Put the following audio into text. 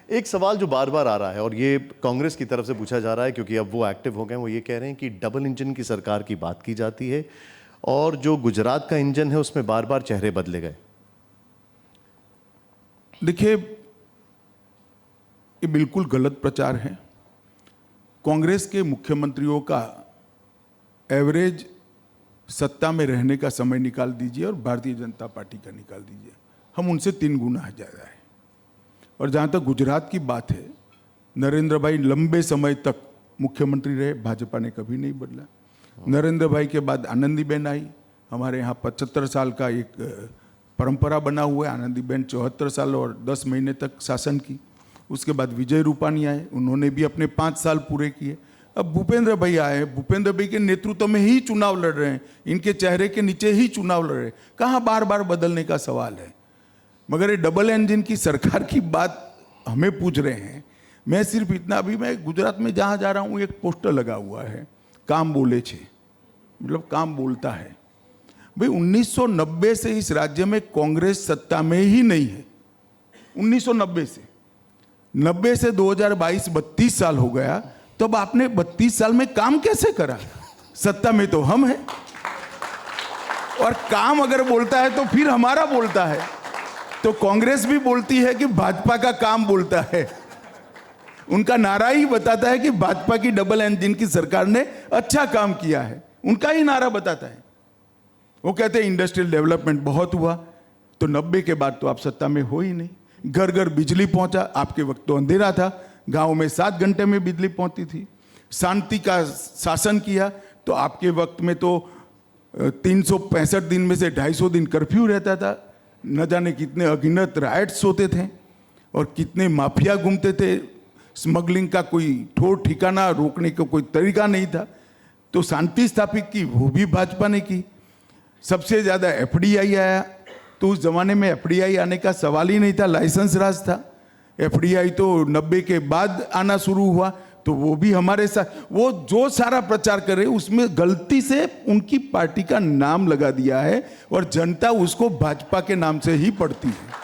एक सवाल जो बार बार आ रहा है और ये कांग्रेस की तरफ से पूछा जा रहा है, क्योंकि अब वो एक्टिव हो गए, वो ये कह रहे हैं कि डबल इंजन की सरकार की बात की जाती है और जो गुजरात का इंजन है उसमें बार बार चेहरे बदले गए। देखिए, ये बिल्कुल गलत प्रचार है। कांग्रेस के मुख्यमंत्रियों का एवरेज सत्ता में रहने का समय निकाल दीजिए और भारतीय जनता पार्टी का निकाल दीजिए, हम उनसे 3 गुना ज़्यादा है। और जहाँ तक गुजरात की बात है, नरेंद्र भाई लंबे समय तक मुख्यमंत्री रहे, भाजपा ने कभी नहीं बदला। नरेंद्र भाई के बाद आनंदीबेन आई, हमारे यहाँ 75 साल का एक परंपरा बना हुआ है। आनंदीबेन 74 साल और 10 महीने तक शासन की। उसके बाद विजय रूपानी आए, उन्होंने भी अपने 5 साल पूरे किए। अब भूपेंद्र भाई आए, भूपेंद्र भाई के नेतृत्व में ही चुनाव लड़ रहे हैं, इनके चेहरे के नीचे ही चुनाव लड़ रहे हैं। कहाँ बार बार बदलने का सवाल है। मगर ये डबल इंजन की सरकार की बात हमें पूछ रहे हैं। मैं सिर्फ इतना, अभी मैं गुजरात में जहाँ जा रहा हूँ, एक पोस्टर लगा हुआ है, काम बोले छे, मतलब काम बोलता है। भाई 1990 से इस राज्य में कांग्रेस सत्ता में ही नहीं है। 1990 से 90 से 2022 32 साल हो गया। तो अब आपने 32 साल में काम कैसे करा? सत्ता में तो हम हैं, और काम अगर बोलता है तो फिर हमारा बोलता है। तो कांग्रेस भी बोलती है कि भाजपा का काम बोलता है। उनका नारा ही बताता है कि भाजपा की डबल इंजन की सरकार ने अच्छा काम किया है, उनका ही नारा बताता है। वो कहते हैं इंडस्ट्रियल डेवलपमेंट बहुत हुआ। तो 90 के बाद तो आप सत्ता में हो ही नहीं। घर घर बिजली पहुंचा, आपके वक्त तो अंधेरा था। गांव में 7 घंटे में बिजली पहुंचती थी। शांति का शासन किया, तो आपके वक्त में तो 365 दिन में से 250 दिन कर्फ्यू रहता था। न जाने कितने अगिनत राइट्स होते थे और कितने माफिया घूमते थे। स्मगलिंग का कोई ठोर ठिकाना, रोकने का कोई तरीका नहीं था। तो शांति स्थापित की, वो भी भाजपा ने की। सबसे ज़्यादा एफडीआई आया, तो उस जमाने में एफडीआई आने का सवाल ही नहीं था, लाइसेंस राज था। एफडीआई तो 90 के बाद आना शुरू हुआ, तो वो भी हमारे साथ। वो जो सारा प्रचार कर रहे उसमें गलती से उनकी पार्टी का नाम लगा दिया है और जनता उसको भाजपा के नाम से ही पढ़ती है।